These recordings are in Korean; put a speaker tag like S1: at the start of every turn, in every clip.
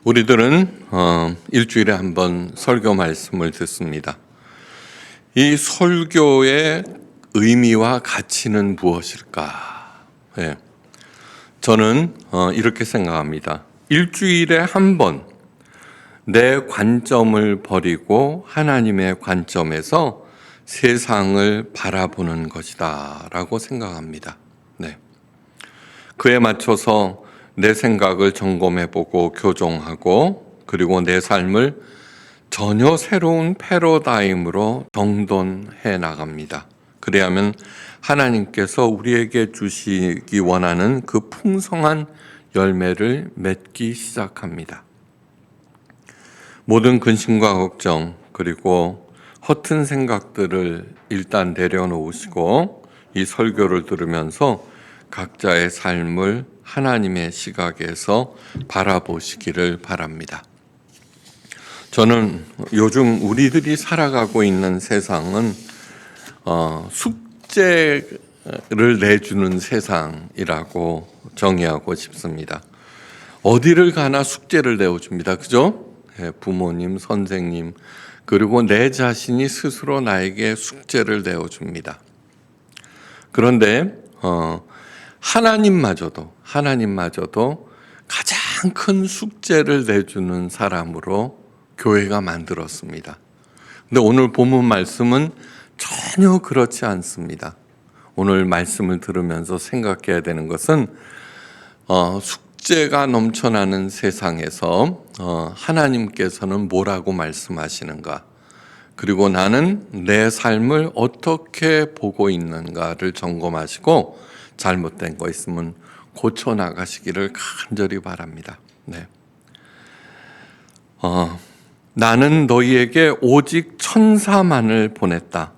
S1: 우리들은 일주일에 한 번 설교 말씀을 듣습니다. 이 설교의 의미와 가치는 무엇일까? 예. 저는 이렇게 생각합니다. 일주일에 한 번 내 관점을 버리고 하나님의 관점에서 세상을 바라보는 것이다 라고 생각합니다. 네. 그에 맞춰서 내 생각을 점검해보고 교정하고 그리고 내 삶을 전혀 새로운 패러다임으로 정돈해 나갑니다. 그래야만 하나님께서 우리에게 주시기 원하는 그 풍성한 열매를 맺기 시작합니다. 모든 근심과 걱정 그리고 허튼 생각들을 일단 내려놓으시고 이 설교를 들으면서 각자의 삶을 하나님의 시각에서 바라보시기를 바랍니다. 저는 요즘 우리들이 살아가고 있는 세상은 숙제를 내주는 세상이라고 정의하고 싶습니다. 어디를 가나 숙제를 내어줍니다. 그죠? 부모님, 선생님, 그리고 내 자신이 스스로 나에게 숙제를 내어줍니다. 그런데 하나님마저도 가장 큰 숙제를 내주는 사람으로 교회가 만들었습니다. 근데 오늘 본문 말씀은 전혀 그렇지 않습니다. 오늘 말씀을 들으면서 생각해야 되는 것은 숙제가 넘쳐나는 세상에서 하나님께서는 뭐라고 말씀하시는가, 그리고 나는 내 삶을 어떻게 보고 있는가를 점검하시고 잘못된 거 있으면 고쳐나가시기를 간절히 바랍니다. 네. 나는 너희에게 오직 천사만을 보냈다.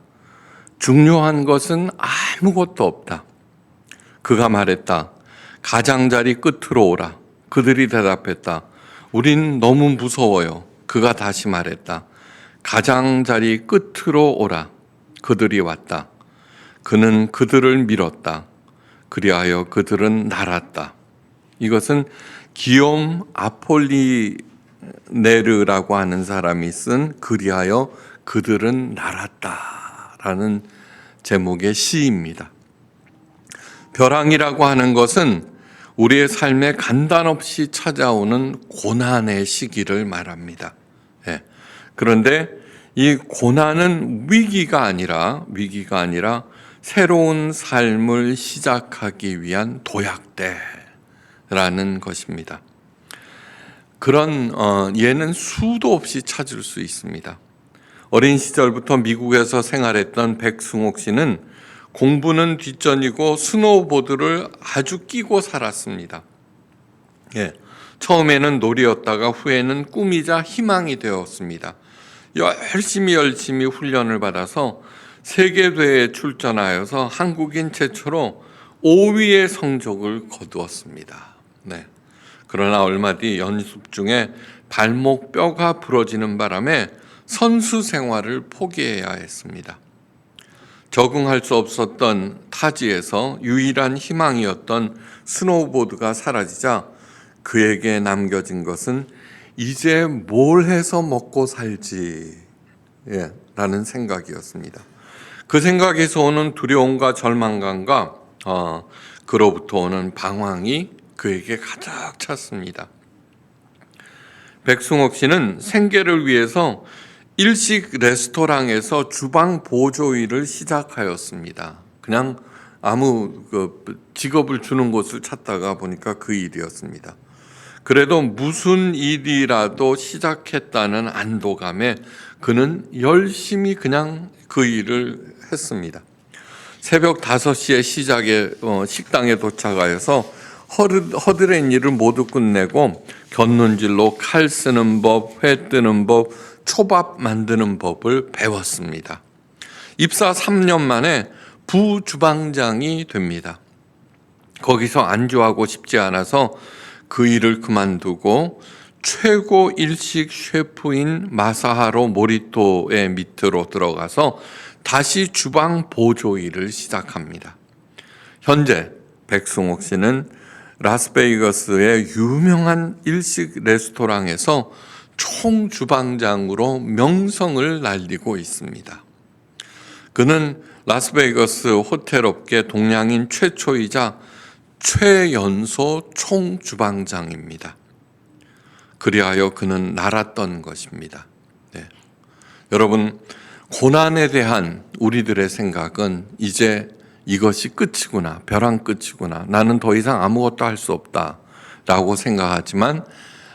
S1: 중요한 것은 아무것도 없다. 그가 말했다. 가장자리 끝으로 오라. 그들이 대답했다. 우린 너무 무서워요. 그가 다시 말했다. 가장자리 끝으로 오라. 그들이 왔다. 그는 그들을 밀었다. 그리하여 그들은 날았다. 이것은 기욤 아폴리네르라고 하는 사람이 쓴 그리하여 그들은 날았다라는 제목의 시입니다. 벼랑이라고 하는 것은 우리의 삶에 간단없이 찾아오는 고난의 시기를 말합니다. 그런데 이 고난은 위기가 아니라 새로운 삶을 시작하기 위한 도약대라는 것입니다. 그런 예는 수도 없이 찾을 수 있습니다. 어린 시절부터 미국에서 생활했던 백승옥 씨는 공부는 뒷전이고 스노우보드를 아주 끼고 살았습니다. 처음에는 놀이였다가 후에는 꿈이자 희망이 되었습니다. 열심히 훈련을 받아서 세계대회에 출전하여서 한국인 최초로 5위의 성적을 거두었습니다. 그러나 얼마 뒤 연습 중에 발목 뼈가 부러지는 바람에 선수 생활을 포기해야 했습니다. 적응할 수 없었던 타지에서 유일한 희망이었던 스노우보드가 사라지자 그에게 남겨진 것은 이제 뭘 해서 먹고 살지 라는 생각이었습니다. 그 생각에서 오는 두려움과 절망감과 그로부터 오는 방황이 그에게 가득 찼습니다. 백승옥 씨는 생계를 위해서 일식 레스토랑에서 주방 보조 일을 시작하였습니다. 그냥 아무 직업을 주는 곳을 찾다가 보니까 그 일이었습니다. 그래도 무슨 일이라도 시작했다는 안도감에 그는 열심히 그냥 그 일을 했습니다. 새벽 5시에 식당에 도착하여서 허드렛 일을 모두 끝내고 곁눈질로 칼 쓰는 법, 회 뜨는 법, 초밥 만드는 법을 배웠습니다. 입사 3년 만에 부주방장이 됩니다. 거기서 안주하고 싶지 않아서 그 일을 그만두고 최고 일식 셰프인 마사하로 모리토의 밑으로 들어가서 다시 주방 보조 일을 시작합니다. 현재 백승옥 씨는 라스베이거스의 유명한 일식 레스토랑에서 총주방장으로 명성을 날리고 있습니다. 그는 라스베이거스 호텔업계 동양인 최초이자 최연소 총주방장입니다. 그리하여 그는 날았던 것입니다. 네. 여러분, 고난에 대한 우리들의 생각은 이제 이것이 끝이구나, 벼랑 끝이구나, 나는 더 이상 아무것도 할 수 없다 라고 생각하지만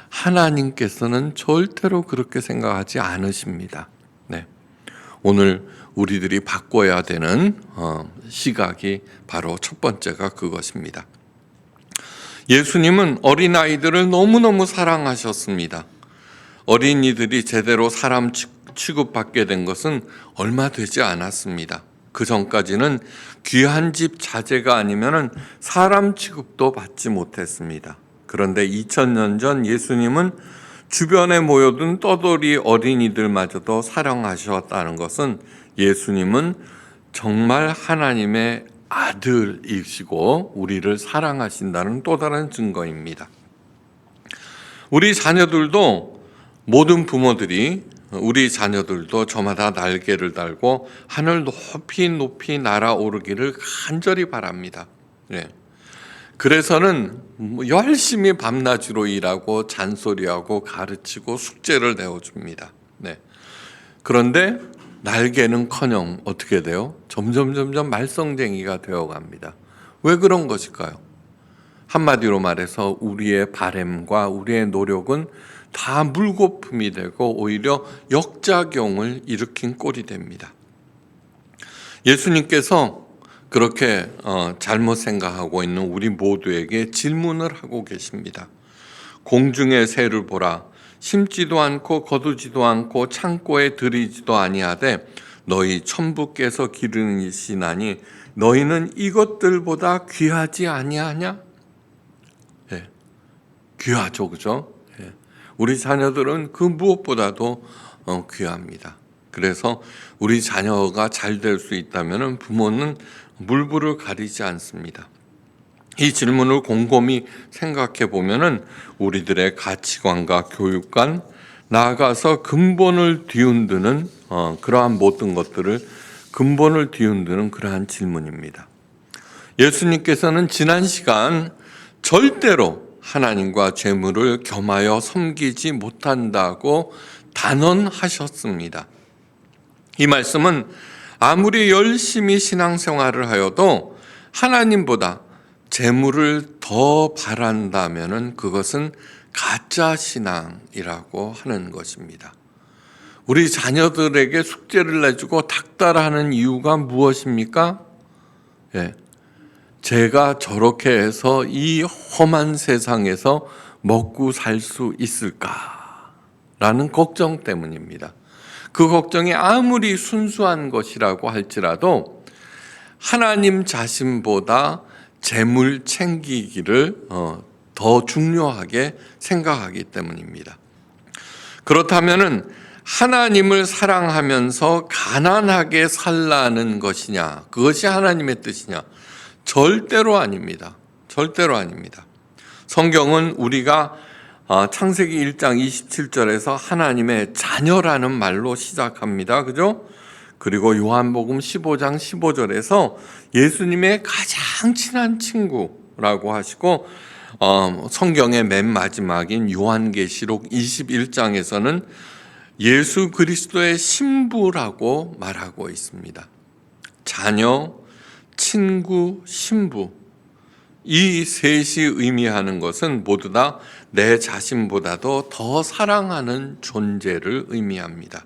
S1: 하나님께서는 절대로 그렇게 생각하지 않으십니다. 네. 오늘 우리들이 바꿔야 되는 시각이 바로 첫 번째가 그것입니다. 예수님은 어린아이들을 너무너무 사랑하셨습니다. 어린이들이 제대로 사람 취급받게 된 것은 얼마 되지 않았습니다. 그 전까지는 귀한 집 자제가 아니면 사람 취급도 받지 못했습니다. 그런데 2000년 전 예수님은 주변에 모여든 떠돌이 어린이들마저도 사랑하셨다는 것은 예수님은 정말 하나님의 아들이시고 우리를 사랑하신다는 또 다른 증거입니다. 우리 자녀들도, 모든 부모들이 우리 자녀들도 저마다 날개를 달고 하늘 높이 높이 날아오르기를 간절히 바랍니다. 네. 그래서는 열심히 밤낮으로 일하고 잔소리하고 가르치고 숙제를 내어줍니다. 네. 그런데 날개는커녕 어떻게 돼요? 점점 말썽쟁이가 되어갑니다. 왜 그런 것일까요? 한마디로 말해서 우리의 바램과 우리의 노력은 다 물거품이 되고 오히려 역작용을 일으킨 꼴이 됩니다. 예수님께서 그렇게 잘못 생각하고 있는 우리 모두에게 질문을 하고 계십니다. 공중의 새를 보라. 심지도 않고 거두지도 않고 창고에 들이지도 아니하되 너희 천부께서 기르시나니 너희는 이것들보다 귀하지 아니하냐? 네, 귀하죠, 그죠? 네. 우리 자녀들은 그 무엇보다도 귀합니다. 그래서 우리 자녀가 잘 될 수 있다면 부모는 물불을 가리지 않습니다. 이 질문을 곰곰이 생각해 보면은 우리들의 가치관과 교육관, 나아가서 근본을 뒤흔드는 그러한 모든 것들을 근본을 뒤흔드는 그러한 질문입니다. 예수님께서는 지난 시간 절대로 하나님과 재물을 겸하여 섬기지 못한다고 단언하셨습니다. 이 말씀은 아무리 열심히 신앙생활을 하여도 하나님보다 재물을 더 바란다면은 그것은 가짜 신앙이라고 하는 것입니다. 우리 자녀들에게 숙제를 내주고 닥달하는 이유가 무엇입니까? 예, 제가 저렇게 해서 이 험한 세상에서 먹고 살 수 있을까라는 걱정 때문입니다. 그 걱정이 아무리 순수한 것이라고 할지라도 하나님 자신보다 재물 챙기기를 더 중요하게 생각하기 때문입니다. 그렇다면은 하나님을 사랑하면서 가난하게 살라는 것이냐, 그것이 하나님의 뜻이냐? 절대로 아닙니다. 절대로 아닙니다. 성경은 우리가 창세기 1장 27절에서 하나님의 자녀라는 말로 시작합니다. 그죠? 그리고 요한복음 15장 15절에서 예수님의 가장 친한 친구라고 하시고 성경의 맨 마지막인 요한계시록 21장에서는 예수 그리스도의 신부라고 말하고 있습니다. 자녀, 친구, 신부, 이 셋이 의미하는 것은 모두 다 내 자신보다도 더 사랑하는 존재를 의미합니다.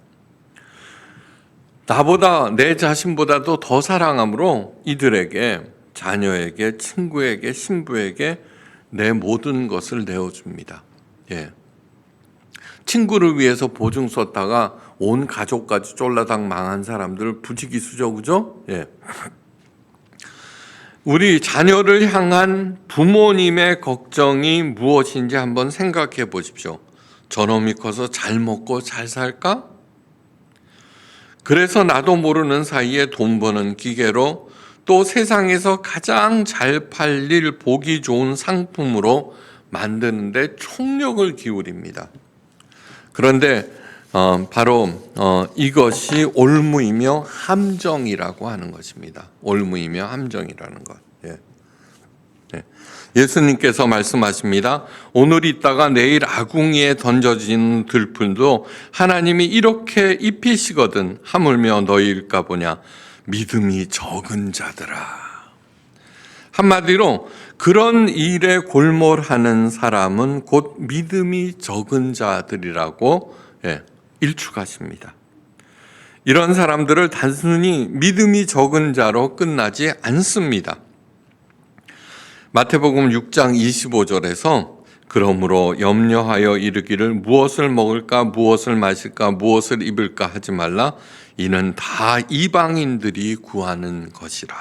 S1: 나보다, 내 자신보다도 더 사랑함으로 이들에게, 자녀에게, 친구에게, 신부에게 내 모든 것을 내어줍니다. 예. 친구를 위해서 보증 썼다가 온 가족까지 쫄라당 망한 사람들 부지기수죠, 그죠? 예. 우리 자녀를 향한 부모님의 걱정이 무엇인지 한번 생각해 보십시오. 저놈이 커서 잘 먹고 잘 살까? 그래서 나도 모르는 사이에 돈 버는 기계로 또 세상에서 가장 잘 팔릴 보기 좋은 상품으로 만드는데 총력을 기울입니다. 그런데 바로 이것이 올무이며 함정이라고 하는 것입니다. 올무이며 함정이라는 것. 예수님께서 말씀하십니다. 오늘 있다가 내일 아궁이에 던져지는 들풀도 하나님이 이렇게 입히시거든 하물며 너희일까 보냐. 믿음이 적은 자들아. 한마디로 그런 일에 골몰하는 사람은 곧 믿음이 적은 자들이라고 일축하십니다. 이런 사람들을 단순히 믿음이 적은 자로 끝나지 않습니다. 마태복음 6장 25절에서 그러므로 염려하여 이르기를 무엇을 먹을까 무엇을 마실까 무엇을 입을까 하지 말라 이는 다 이방인들이 구하는 것이라.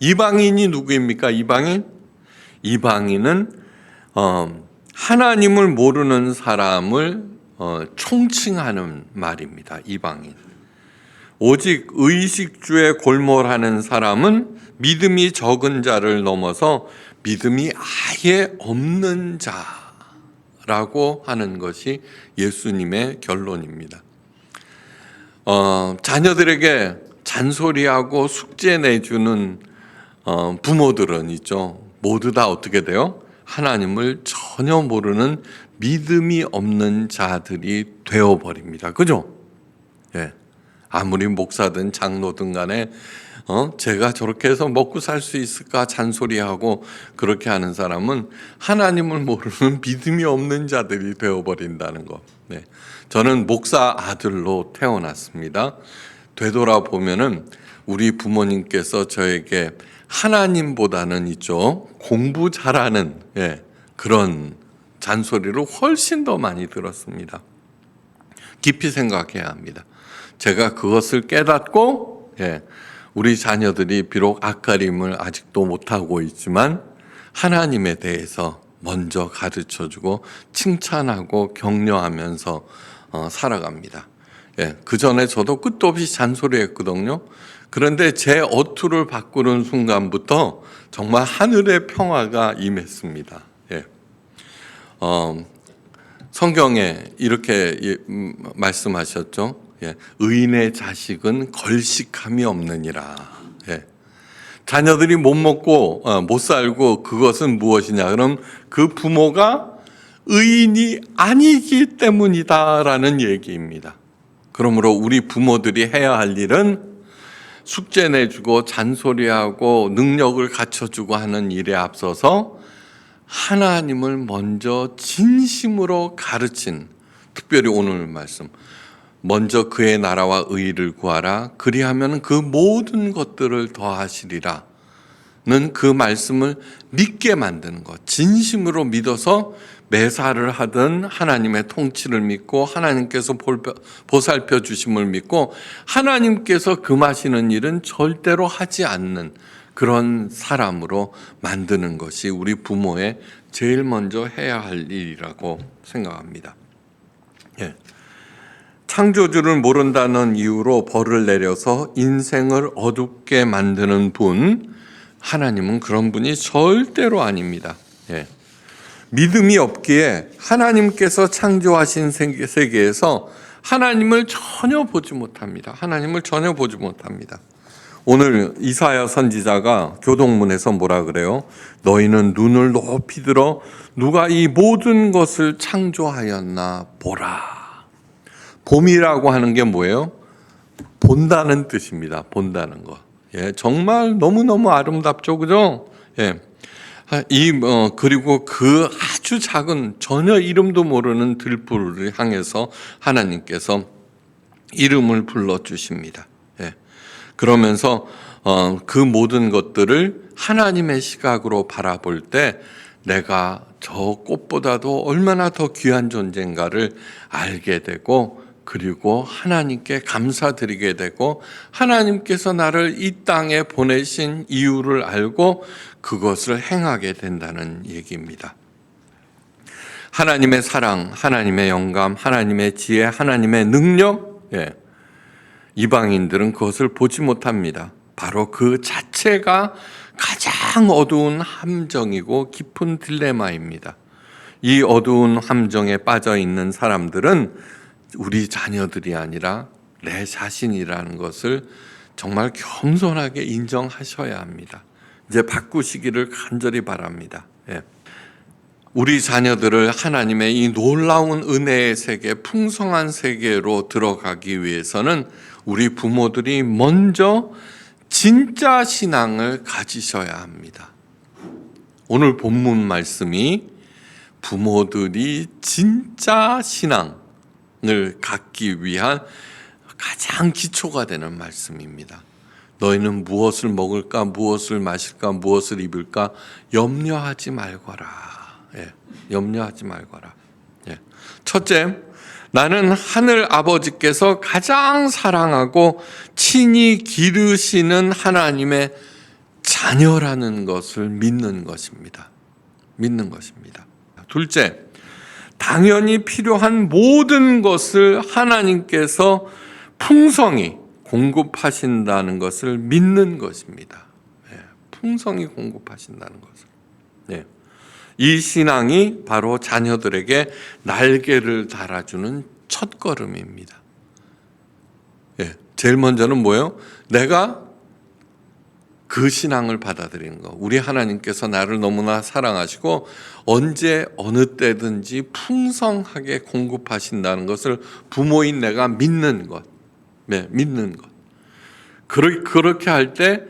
S1: 이방인이 누구입니까? 이방인은 하나님을 모르는 사람을 총칭하는 말입니다. 이방인. 오직 의식주에 골몰하는 사람은 믿음이 적은 자를 넘어서 믿음이 아예 없는 자라고 하는 것이 예수님의 결론입니다. 자녀들에게 잔소리하고 숙제 내주는 부모들은 있죠. 모두 다 어떻게 돼요? 하나님을 전혀 모르는 믿음이 없는 자들이 되어버립니다. 그죠? 예. 아무리 목사든 장로든 간에 제가 저렇게 해서 먹고 살 수 있을까 잔소리하고 그렇게 하는 사람은 하나님을 모르는 믿음이 없는 자들이 되어버린다는 것. 네. 저는 목사 아들로 태어났습니다. 되돌아보면은 우리 부모님께서 저에게 하나님보다는 있죠. 공부 잘하는 그런 잔소리를 훨씬 더 많이 들었습니다. 깊이 생각해야 합니다. 제가 그것을 깨닫고 우리 자녀들이 비록 앞가림을 아직도 못하고 있지만 하나님에 대해서 먼저 가르쳐주고 칭찬하고 격려하면서 살아갑니다. 그 전에 저도 끝도 없이 잔소리했거든요. 그런데 제 어투를 바꾸는 순간부터 정말 하늘의 평화가 임했습니다. 성경에 이렇게 말씀하셨죠. 의인의 자식은 걸식함이 없느니라. 자녀들이 못 먹고 못 살고 그것은 무엇이냐? 그럼 그 부모가 의인이 아니기 때문이다라는 얘기입니다. 그러므로 우리 부모들이 해야 할 일은 숙제 내주고 잔소리하고 능력을 갖춰주고 하는 일에 앞서서 하나님을 먼저 진심으로 가르친, 특별히 오늘 말씀, 먼저 그의 나라와 의의를 구하라. 그리하면 그 모든 것들을 더하시리라는 그 말씀을 믿게 만드는 것. 진심으로 믿어서 매사를 하든 하나님의 통치를 믿고 하나님께서 보살펴 주심을 믿고 하나님께서 금하시는 일은 절대로 하지 않는 그런 사람으로 만드는 것이 우리 부모의 제일 먼저 해야 할 일이라고 생각합니다. 창조주를 모른다는 이유로 벌을 내려서 인생을 어둡게 만드는 분, 하나님은 그런 분이 절대로 아닙니다. 믿음이 없기에 하나님께서 창조하신 세계에서 하나님을 전혀 보지 못합니다. 하나님을 전혀 보지 못합니다. 오늘 이사야 선지자가 교동문에서 뭐라 그래요? 너희는 눈을 높이 들어 누가 이 모든 것을 창조하였나 보라. 봄이라고 하는 게 뭐예요? 본다는 뜻입니다. 본다는 거. 정말 너무너무 아름답죠. 그죠? 그리고 그 아주 작은 전혀 이름도 모르는 들풀을 향해서 하나님께서 이름을 불러주십니다. 그러면서 그 모든 것들을 하나님의 시각으로 바라볼 때 내가 저 꽃보다도 얼마나 더 귀한 존재인가를 알게 되고 그리고 하나님께 감사드리게 되고 하나님께서 나를 이 땅에 보내신 이유를 알고 그것을 행하게 된다는 얘기입니다. 하나님의 사랑, 하나님의 영감, 하나님의 지혜, 하나님의 능력, 이방인들은 그것을 보지 못합니다. 바로 그 자체가 가장 어두운 함정이고 깊은 딜레마입니다. 이 어두운 함정에 빠져 있는 사람들은 우리 자녀들이 아니라 내 자신이라는 것을 정말 겸손하게 인정하셔야 합니다. 이제 바꾸시기를 간절히 바랍니다. 우리 자녀들을 하나님의 이 놀라운 은혜의 세계, 풍성한 세계로 들어가기 위해서는 우리 부모들이 먼저 진짜 신앙을 가지셔야 합니다. 오늘 본문 말씀이 부모들이 진짜 신앙을 갖기 위한 가장 기초가 되는 말씀입니다. 너희는 무엇을 먹을까, 무엇을 마실까, 무엇을 입을까 염려하지 말거라. 염려하지 말거라. 첫째, 나는 하늘 아버지께서 가장 사랑하고 친히 기르시는 하나님의 자녀라는 것을 믿는 것입니다. 믿는 것입니다. 둘째, 당연히 필요한 모든 것을 하나님께서 풍성히 공급하신다는 것을 믿는 것입니다. 풍성히 공급하신다는 것을. 이 신앙이 바로 자녀들에게 날개를 달아주는 첫걸음입니다. 제일 먼저는 뭐예요? 내가 그 신앙을 받아들이는 거. 우리 하나님께서 나를 너무나 사랑하시고 언제 어느 때든지 풍성하게 공급하신다는 것을 부모인 내가 믿는 것. 믿는 것. 그렇게 할 때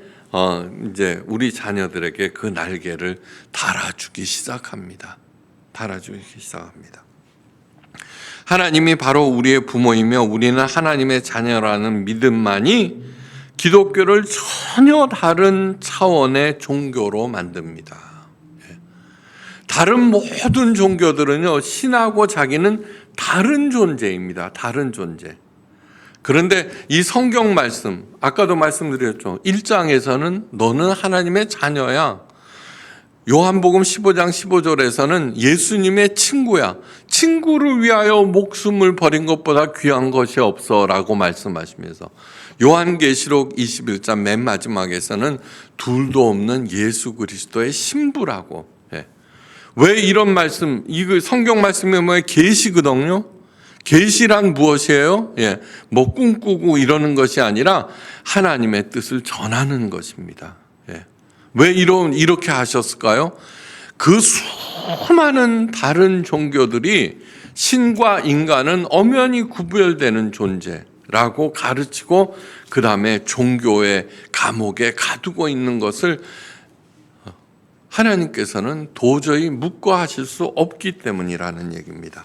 S1: 이제 우리 자녀들에게 그 날개를 달아주기 시작합니다. 달아주기 시작합니다. 하나님이 바로 우리의 부모이며 우리는 하나님의 자녀라는 믿음만이 기독교를 전혀 다른 차원의 종교로 만듭니다. 다른 모든 종교들은요, 신하고 자기는 다른 존재입니다. 다른 존재. 그런데 이 성경 말씀, 아까도 말씀드렸죠. 1장에서는 너는 하나님의 자녀야. 요한복음 15장 15절에서는 예수님의 친구야. 친구를 위하여 목숨을 버린 것보다 귀한 것이 없어 라고 말씀하시면서 요한계시록 21장 맨 마지막에서는 둘도 없는 예수 그리스도의 신부라고. 왜 이런 말씀, 이거 성경 말씀이 뭐예요? 계시거든요. 계시란 무엇이에요? 뭐 꿈꾸고 이러는 것이 아니라 하나님의 뜻을 전하는 것입니다. 왜 이렇게 하셨을까요? 그 수많은 다른 종교들이 신과 인간은 엄연히 구별되는 존재라고 가르치고 그 다음에 종교의 감옥에 가두고 있는 것을 하나님께서는 도저히 묵과하실 수 없기 때문이라는 얘기입니다.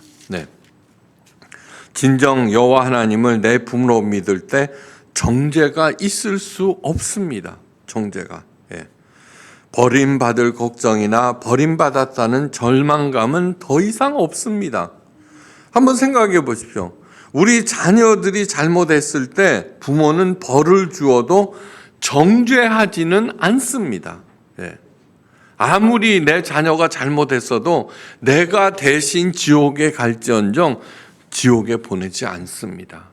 S1: 진정 여호와 하나님을 내 부모로 믿을 때 정죄가 있을 수 없습니다. 정죄가. 버림받을 걱정이나 버림받았다는 절망감은 더 이상 없습니다. 한번 생각해 보십시오. 우리 자녀들이 잘못했을 때 부모는 벌을 주어도 정죄하지는 않습니다. 아무리 내 자녀가 잘못했어도 내가 대신 지옥에 갈지언정 지옥에 보내지 않습니다.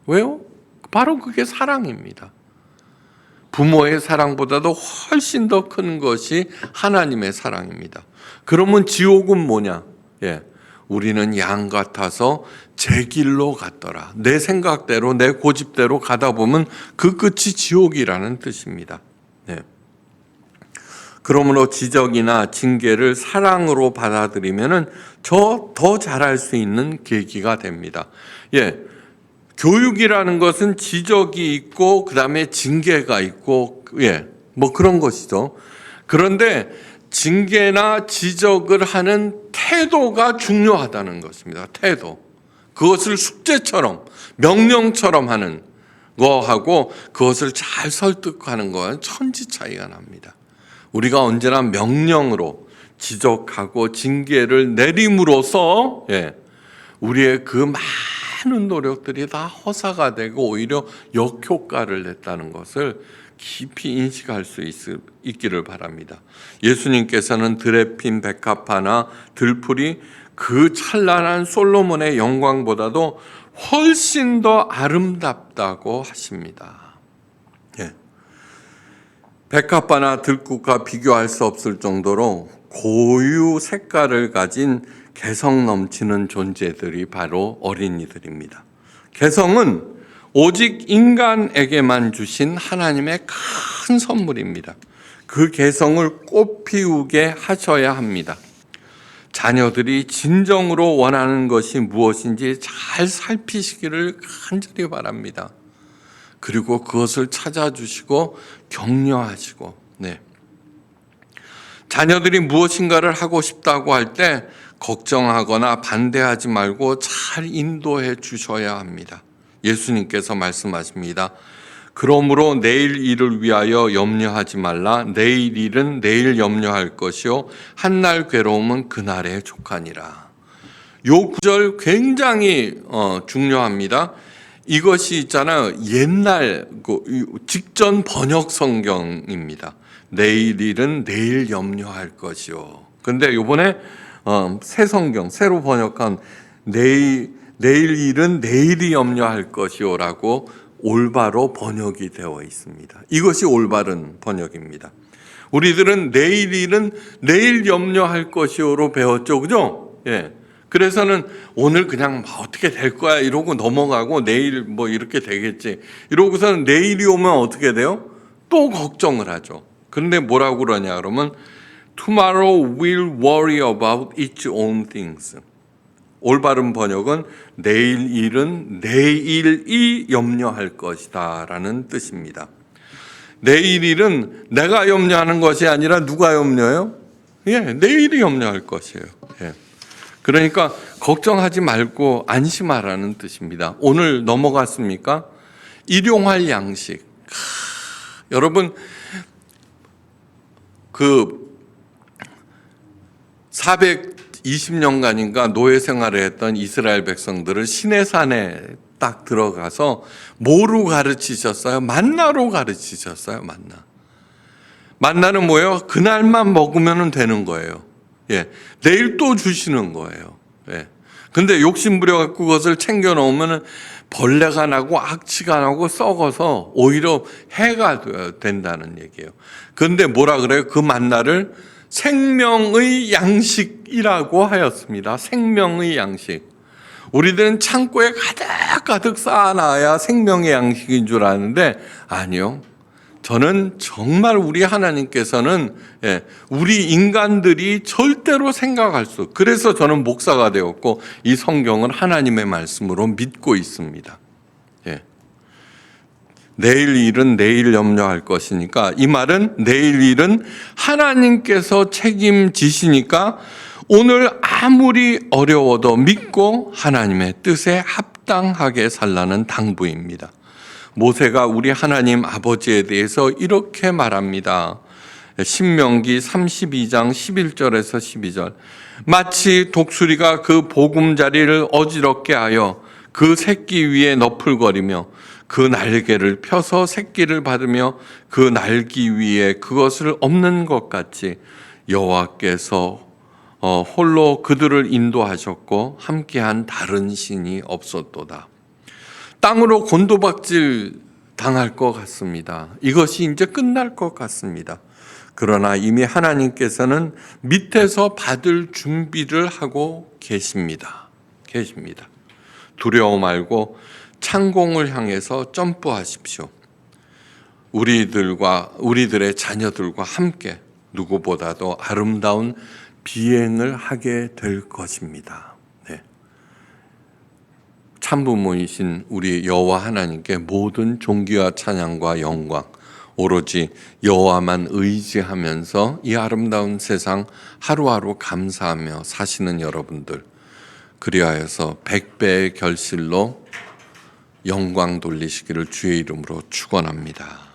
S1: 왜요? 바로 그게 사랑입니다. 부모의 사랑보다도 훨씬 더 큰 것이 하나님의 사랑입니다. 그러면 지옥은 뭐냐? 우리는 양 같아서 제 길로 갔더라. 내 생각대로 내 고집대로 가다 보면 그 끝이 지옥이라는 뜻입니다. 그러므로 지적이나 징계를 사랑으로 받아들이면은 더 잘할 수 있는 계기가 됩니다. 교육이라는 것은 지적이 있고 그다음에 징계가 있고 뭐 그런 것이죠. 그런데 징계나 지적을 하는 태도가 중요하다는 것입니다. 태도. 그것을 숙제처럼 명령처럼 하는 거하고 그것을 잘 설득하는 거는 천지 차이가 납니다. 우리가 언제나 명령으로 지적하고 징계를 내림으로써 우리의 그 많은 노력들이 다 허사가 되고 오히려 역효과를 냈다는 것을 깊이 인식할 수 있기를 바랍니다. 예수님께서는 들에 핀 백합화나 들풀이 그 찬란한 솔로몬의 영광보다도 훨씬 더 아름답다고 하십니다. 백합화나 들꽃과 비교할 수 없을 정도로 고유 색깔을 가진 개성 넘치는 존재들이 바로 어린이들입니다. 개성은 오직 인간에게만 주신 하나님의 큰 선물입니다. 그 개성을 꽃피우게 하셔야 합니다. 자녀들이 진정으로 원하는 것이 무엇인지 잘 살피시기를 간절히 바랍니다. 그리고 그것을 찾아주시고 격려하시고, 자녀들이 무엇인가를 하고 싶다고 할 때 걱정하거나 반대하지 말고 잘 인도해 주셔야 합니다. 예수님께서 말씀하십니다. 그러므로 내일 일을 위하여 염려하지 말라. 내일 일은 내일 염려할 것이요 한날 괴로움은 그날에 족하니라. 요 구절 굉장히 중요합니다. 이것이 있잖아요. 옛날 직전 번역 성경입니다. 내일 일은 내일 염려할 것이요. 근데 이번에 새 성경 새로 번역한 내일 일은 내일이 염려할 것이요라고 올바로 번역이 되어 있습니다. 이것이 올바른 번역입니다. 우리들은 내일 일은 내일 염려할 것이요로 배웠죠, 그죠? 예. 그래서는 오늘 그냥 어떻게 될 거야 이러고 넘어가고 내일 뭐 이렇게 되겠지 이러고서는 내일이 오면 어떻게 돼요? 또 걱정을 하죠. 그런데 뭐라고 그러냐 그러면 Tomorrow will worry about its own things. 올바른 번역은 내일 일은 내일이 염려할 것이다 라는 뜻입니다. 내일 일은 내가 염려하는 것이 아니라 누가 염려해요? 내일이 염려할 것이에요. 그러니까 걱정하지 말고 안심하라는 뜻입니다. 오늘 넘어갔습니까? 일용할 양식. 여러분, 420년간인가 노예 생활을 했던 이스라엘 백성들을 시내산에 딱 들어가서 뭐로 가르치셨어요? 만나로 가르치셨어요. 만나는 뭐예요? 그날만 먹으면 되는 거예요. 내일 또 주시는 거예요. 근데 욕심 부려갖고 그것을 챙겨 놓으면 벌레가 나고 악취가 나고 썩어서 오히려 해가 된다는 얘기예요. 그런데 뭐라 그래요? 그 만나를 생명의 양식이라고 하였습니다. 생명의 양식. 우리들은 창고에 가득 쌓아놔야 생명의 양식인 줄 아는데 아니요. 저는 정말 우리 하나님께서는 우리 인간들이 절대로 생각할 수, 그래서 저는 목사가 되었고 이 성경을 하나님의 말씀으로 믿고 있습니다. 내일 일은 내일 염려할 것이니까 이 말은 내일 일은 하나님께서 책임지시니까 오늘 아무리 어려워도 믿고 하나님의 뜻에 합당하게 살라는 당부입니다. 모세가 우리 하나님 아버지에 대해서 이렇게 말합니다. 신명기 32장 11절에서 12절. 마치 독수리가 그 보금자리를 어지럽게 하여 그 새끼 위에 너풀거리며 그 날개를 펴서 새끼를 받으며 그 날기 위에 그것을 엎는 것 같이 여호와께서 홀로 그들을 인도하셨고 함께한 다른 신이 없었도다. 땅으로 곤도박질 당할 것 같습니다. 이것이 이제 끝날 것 같습니다. 그러나 이미 하나님께서는 밑에서 받을 준비를 하고 계십니다. 두려워 말고 창공을 향해서 점프하십시오. 우리들의 자녀들과 함께 누구보다도 아름다운 비행을 하게 될 것입니다. 참부모이신 우리 여호와 하나님께 모든 존귀와 찬양과 영광 오로지 여호와만 의지하면서 이 아름다운 세상 하루하루 감사하며 사시는 여러분들, 그리하여서 100배의 결실로 영광 돌리시기를 주의 이름으로 축원합니다.